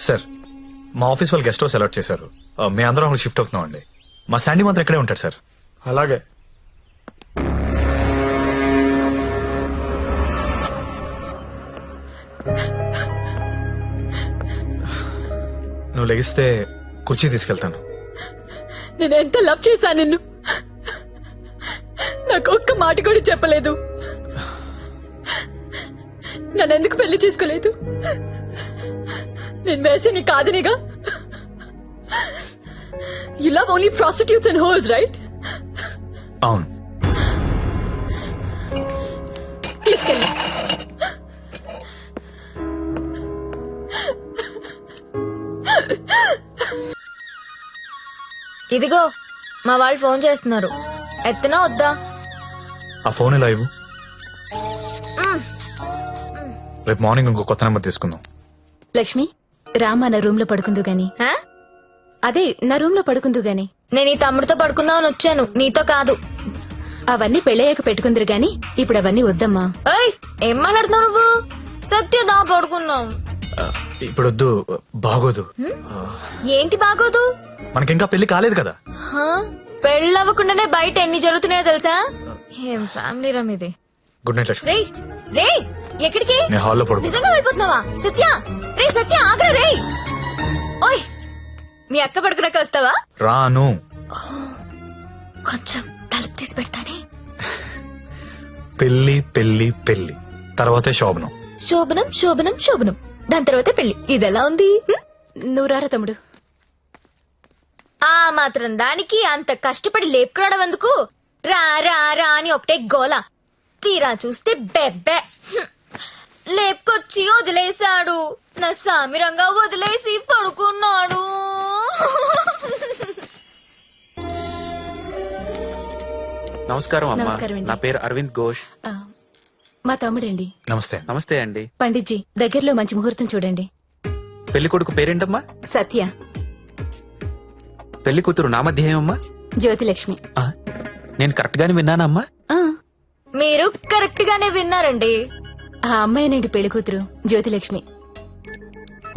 Sir మా office వాళ్ళు guest house allot చేశారు. మేము అందరం అక్కడ షిఫ్ట్ అవుతున్నాం అండి. మా శాండీ మాత్రం ఇక్కడే ఉంటాడు సార్. అలాగే. నువ్వు లెగిస్తే కుర్చీ తీసుకెళ్తాను. నేను ఎంత లవ్ చేశా నిన్ను, నాకు ఒక్క మాట కూడా చెప్పలేదు. నన్ను ఎందుకు పెళ్లి చేసుకోలేదు? నేను వేసే నీ కాదనిగా. You love only prostitutes and whores, right? అవును. తీసుకెళ్ళి. ఇదిగో మా వాళ్ళు ఫోన్ చేస్తున్నారు, ఎత్తనా వద్దా? ఆ ఫోన్ ఎలా ఇవ్వు. రేపు మార్నింగ్ ఇంకో కొత్త నెంబర్ తీసుకుందాం. లక్ష్మి రామా నా రూమ్ లో పడుకుందు గాని. హా? అదే నా రూమ్ లో పడుకుందు గాని. నేను ఈ తమ్ముడితో పడుకుందామని వచ్చాను, నీతో కాదు. అవన్నీ పెళ్ళయ్యాక పెట్టుకుందరు గాని ఇప్పుడు అవన్నీ వద్దమ్మా. ఏయ్, ఏం మాట్లాడుతున్నావు నువ్వు? సత్యదా పడుకున్నాం. ఇప్పుడు వద్దు, బాగోదు. ఏంటి బాగోదు? మనకింకా పెళ్లి కాలేదు కదా. హా? పెళ్ళవ్వకుండానే బయట ఎన్ని జరుగుతున్నాయో తెలుసా? ఏం ఫ్యామిలీ రమ్ ఇది. Good night Lakshmi. రేయ్ రేయ్, ఎక్కడికి? నేను హాల్లో పడుకో. నిజంగా వెళ్ళిపోతున్నావా? సత్య రే, సత్య ఆగ్రా. రేయ్ ఓయ్, మీ అక్క పడుకున్నాక వస్తావా? రాను. కొంచెం తలుపు తీసి పెడతానే. పెళ్లి పెళ్లి పెళ్లి తర్వాతే శోభనం. శోభనం శోభనం శోభనం, దాని తర్వాత పెళ్లి. ఇదెలా ఉంది? నువ్వు రారా తమ్ముడు. ఆ మాత్రం దానికి అంత కష్టపడి లేపుకురావడం ఎందుకు? రా రా రా అని ఒకటే గోల. తీరా చూస్తే బెబ్బె. లేపుకొచ్చి వదిలేశాడు, నా సామిరంగా వదిలేసి పడుకున్నాడు. నమస్కారం అమ్మా. నమస్కారం అండి. నా పేరు అరవింద్ ఘోష్. ఆ, మా తమ్ముడండి. నమస్తే. నమస్తే అండి. పండిట్జీ దగ్గరలో మంచి ముహూర్తం చూడండి. పెళ్లి కొడుకు పేరేంటమ్మా? సత్య. పెళ్లి కూతురు నామధ్యేయమ్మా? జ్యోతిలక్ష్మి. నేను కరెక్ట్ గానే విన్నానమ్మా? ఆ, మీరు కరెక్ట్ గానే విన్నారండి. ఆ అమ్మాయినండి పెళ్లి కూతురు జ్యోతిలక్ష్మి.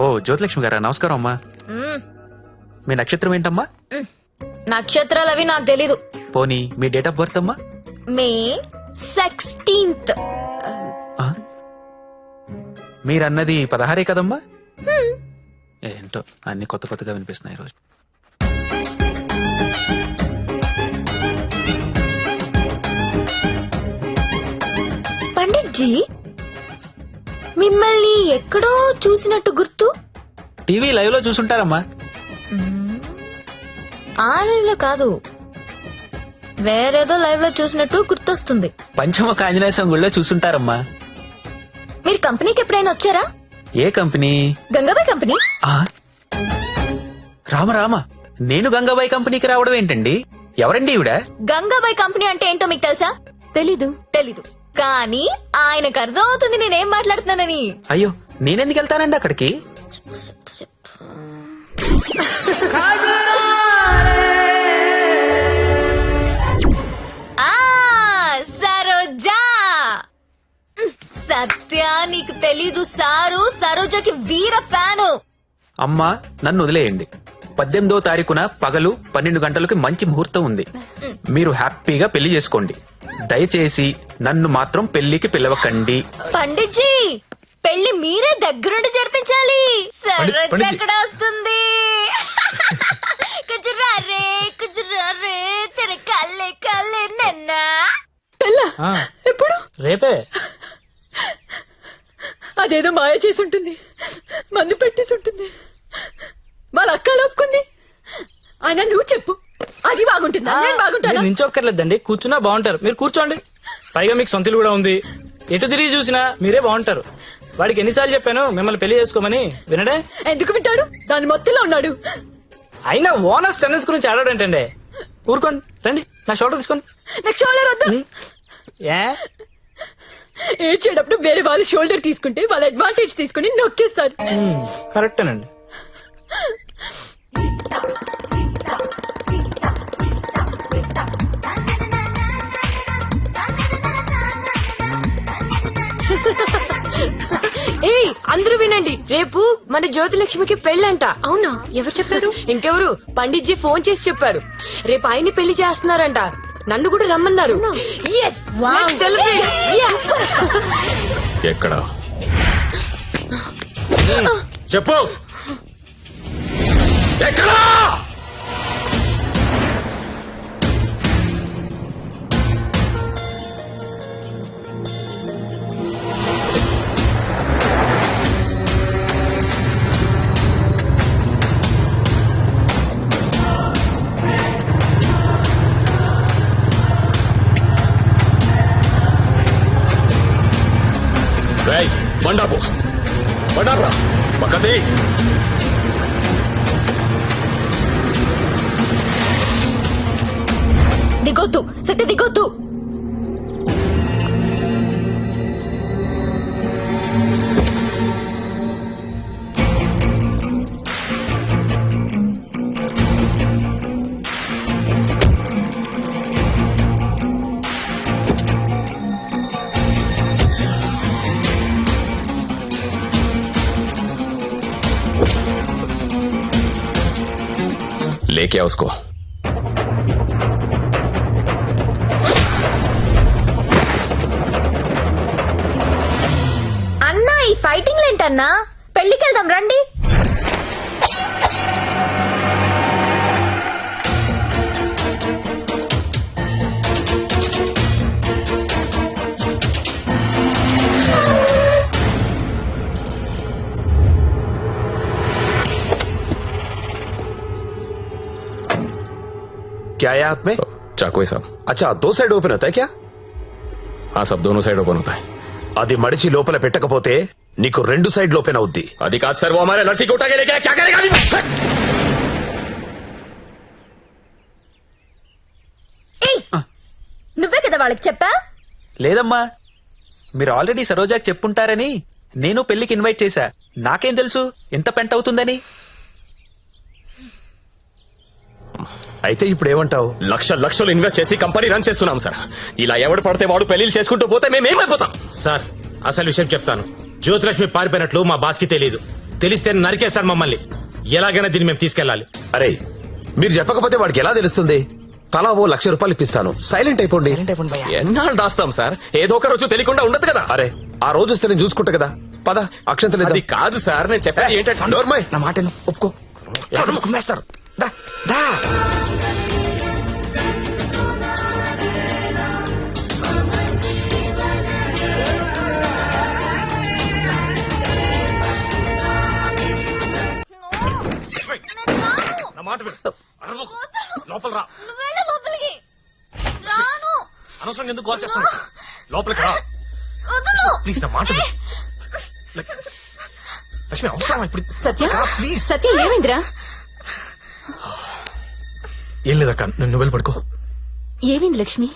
ఓ జ్యోతిలక్ష్మి గారా, నమస్కారం అమ్మా. మ్మ్. మీ నక్షత్రం ఏంటమ్మా? నక్షత్రాలు అవి నాకు తెలీదు. పోనీ మీ డేట్ ఆఫ్ బర్త్ అమ్మా? మే 16th. మీరన్నది 16 కదమ్మా? ఏంటో అన్ని కొత్త కొత్తగా వినిపిస్తున్నాయి ఈరోజు. పండిట్జీ, మిమ్మల్ని ఎక్కడో చూసినట్టు గుర్తు. టీవీ లైవ్ లో చూసుంటారమ్మా. ఆ లైవ్ లో కాదు, వేరేదో లైవ్ లో చూసినట్టు గుర్తొస్తుంది. పంచముఖ ఆంజనేయ స్వామి గుళ్ళో చూసుంటారమ్మా. మీరు కంపెనీకి ఎప్పుడైనా వచ్చారా? ఏ కంపెనీ? గంగాబాయ్ కంపెనీ. ఆ? రామ రామ, నేను గంగాబాయి కంపెనీకి రావడం ఏంటండి? ఎవరండి ఈవిడ? గంగాబాయ్ కంపెనీ అంటే ఏంటో మీకు తెలుసా? తెలీదు. తెలీదు, కానీ ఆయనకు అర్థం అవుతుంది నేనేం మాట్లాడుతున్నానని. అయ్యో, నేనెందుకు వెళ్తానండి అక్కడికి? ఆ సరోజా. సత్య, నీకు తెలీదు, సారు సరోజకి వీర ఫ్యాను. అమ్మా, నన్ను వదిలేయండి. 18వ తారీఖున పగలు 12 గంటలకి మంచి ముహూర్తం ఉంది. మీరు హ్యాపీగా పెళ్లి చేసుకోండి. దయచేసి నన్ను మాత్రం పెళ్లికి పిలవకండి. పండిట్జీ, పెళ్లి మీరే దగ్గరుండి జరిపించాలి. సరోజ పండిట్జీ. ఎక్కడ వస్తుంది? కుజురారే కుజురారే తెర కల్లే కల్లే నన్న. పెళ్ళా? ఎప్పుడు? రేపే. అదేదో మాయ చేసి ఉంటుంది, మందు పెట్టేసి ఉంటుంది. వాళ్ళ అక్క లోపుకుంది. అయినా నువ్వు చెప్పు, అది బాగుంటుందా? నేను బాగుంటానా? నించొక్కర్లేదండి, కూర్చున్నా బాగుంటారు. మీరు కూర్చోండి. పైగా మీకు సొంతలు కూడా ఉంది. ఎటు తిరిగి చూసినా మీరే బాగుంటారు. వాడికి ఎన్నిసార్లు చెప్పాను మిమ్మల్ని పెళ్లి చేసుకోమని, వినడే? ఎందుకు వింటాడు? దాని మొత్తంలో ఉన్నాడు. అయినా ఓనర్స్ టెన్నిస్ గురించి ఆడాడంటండి. ఊరుకోండి, రండి నా షోల్డర్ తీసుకోండి. నాకు షోల్డర్ వద్దా? ఏ ఏడ్చేటప్పుడు వేరే వాళ్ళు షోల్డర్ తీసుకుంటే వాళ్ళ అడ్వాంటేజ్ తీసుకుని నొక్కేస్తారు. కరెక్టేనండి. ఏయ్, అందరూ వినండి, రేపు మన జ్యోతిలక్ష్మికి పెళ్ళంట. అవునా, ఎవరు చెప్పారు? ఇంకెవరు, పండిట్జీ ఫోన్ చేసి చెప్పారు. రేపు ఆయన్ని పెళ్లి చేస్తున్నారంట. నన్ను కూడా రమ్మన్నారు. Yes, let's celebrate. Yeah. ఎక్కడ? చెప్పు ఎక్కడా? రేయ్, బండాపు బండాపురా పక్కది. దిగొద్దు సత్య, దిగొద్దు. लेके आओ उसको. అన్నా, ఈ ఫైటింగ్ ఏంటన్నా? పెళ్లికి వెళ్దాం రండి. क्या है हाथ में? चाकू है साहब. अच्छा, 2 साइड ओपन होता है क्या? हाँ साहब, दोनों साइड ओपन होता है. అది మడిచి లోపల పెట్టకపోతే నీకు 2 సైడ్ ఓపెన్ అవుద్ది. అది కాదు సార్, वो हमारे लड़की को उठा के लेके क्या करेगा? ఏయ్, నువ్వే కదా వాళ్ళకి చెప్పా. లేదమ్మా, మీరు ఆల్రెడీ సరోజాకి చెప్పుంటారని నేను పెళ్లికి ఇన్వైట్ చేశా. నాకేం తెలుసు ఎంత పెంట అవుతుందని. అయితే ఇప్పుడు ఏమంటావు? లక్షలు ఇన్వెస్ట్ చేసి కంపెనీ రన్ చేస్తున్నాం సార్. ఇలా ఎవడు పడితే వాడు పెళ్లిళ్ళు చేసుకుంటూ పోతే మేమేమైపోతాం? సార్, అసలు విషయం చెప్తాను. జ్యోతిలక్ష్మి పారిపోయినట్లు మా బాస్ కి తెలియదు. తెలిస్తే నరికేస్తారు మమ్మల్ని. ఎలాగైనా దీన్ని మేము తీసుకెళ్లాలి. అరే, మీరు చెప్పకపోతే వాడికి ఎలా తెలుస్తుంది? తలా ఓ ₹1,00,000 ఇప్పిస్తాను, సైలెంట్ అయిపోండి. ఎన్నాళ్ళు దాస్తాం సార్? ఏదో ఒక రోజు తెలియకుండా ఉండదు కదా. అరే, ఆ రోజు వస్తే నేను చూసుకుంటా కదా. పద, అక్షంతలు. అది కాదు సార్, నేను చెప్పేది ఏంటంటే నోర్మయ్, నా మాట ఒప్పుకో. కుమ్మేస్తారు. దా దా. లోపల రా. నువ్వు వెళ్ళు లోపలికి. రాను. అనవసరంగా ఎందుకు కాల్ చేస్తాను? లోపలికి రా వదలు. ప్లీజ్, నా మాట విను. లక్ష్మి, అవసరం ఇప్పుడు? సత్య, సత్య ఏమైందిరా? ఏం లేదక్క, నువ్వు వెళ్ళి పడుకో. ఏమైంది లక్ష్మి?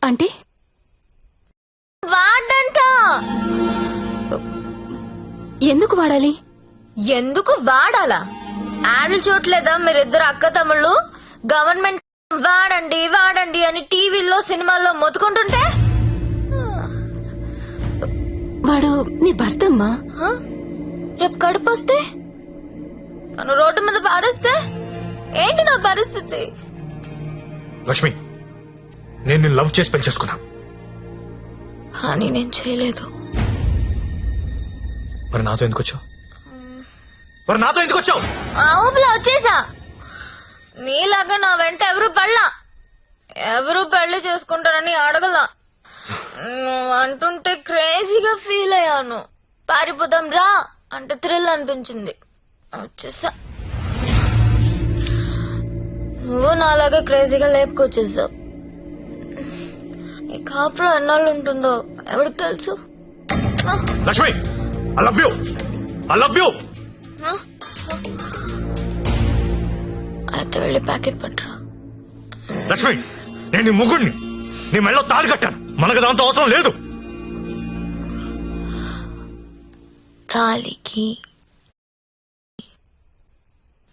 అంటే వాడంట. ఎందుకు వాడాలి? ఎందుకు వాడాలా? యాడ్లు చూడలేదా మీరిద్దరు అక్క తమ్ముళ్ళు? గవర్నమెంట్ వాడండి వాడండి అని టీవీల్లో సినిమాల్లో మొత్తుకుంటుంటే వాడు నీ భర్త అమ్మా. హ? రేపు కడుపు వస్తే నన్ను రోడ్డు మీద పారేస్తే ఏంటి నా పరిస్థితి? లక్ష్మి, నేను నిన్ను లవ్ చేసి పెళ్లి చేసుకున్నా. అని నేను చేయలేదు. మరి నాతో ఎందుకు వచ్చావు? ఆ ఊపిలో వచ్చేసా. నీలాగా నా వెంట ఎవరు పడలా. ఎవరు పెళ్లి చేసుకుంటారని అడగలా. నువ్వు అంటుంటే క్రేజీగా ఫీల్ అయ్యాను. పారిపోదాం రా అంటే థ్రిల్ అనిపించింది, వచ్చేసా. నువ్వు నాలాగా క్రేజీగా లేపుకొచ్చేసావు. ఈ కాపురం ఎన్నాళ్ళు ఉంటుందో ఎవరికి తెలుసు. Lakshmi, I love you. అయితే వెళ్ళి ప్యాకెట్ పట్టరా. లక్ష్మి, నేను నీ ముగ్గుడిని. నీ మెళ్ళో తాళి కట్టాను. మనకు దాంతో అవసరం లేదు. తాలికి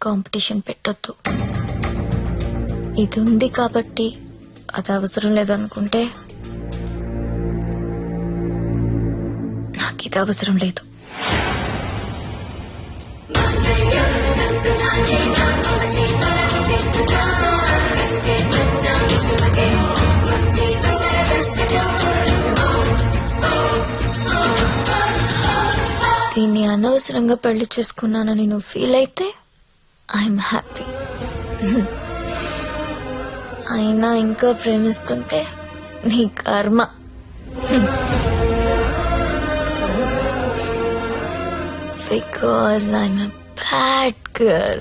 కాంపిటీషన్ పెట్టొద్దు. ఇది ఉంది కాబట్టి అది అవసరం లేదనుకుంటే ఇది అవసరం లేదు. దీన్ని అనవసరంగా పెళ్లి చేసుకున్నానని నువ్వు ఫీల్ అయితే ఐఎమ్ హ్యాపీ. అయినా ఇంకా ప్రేమిస్తుంటే నీ కర్మ. Because I'm a bad girl.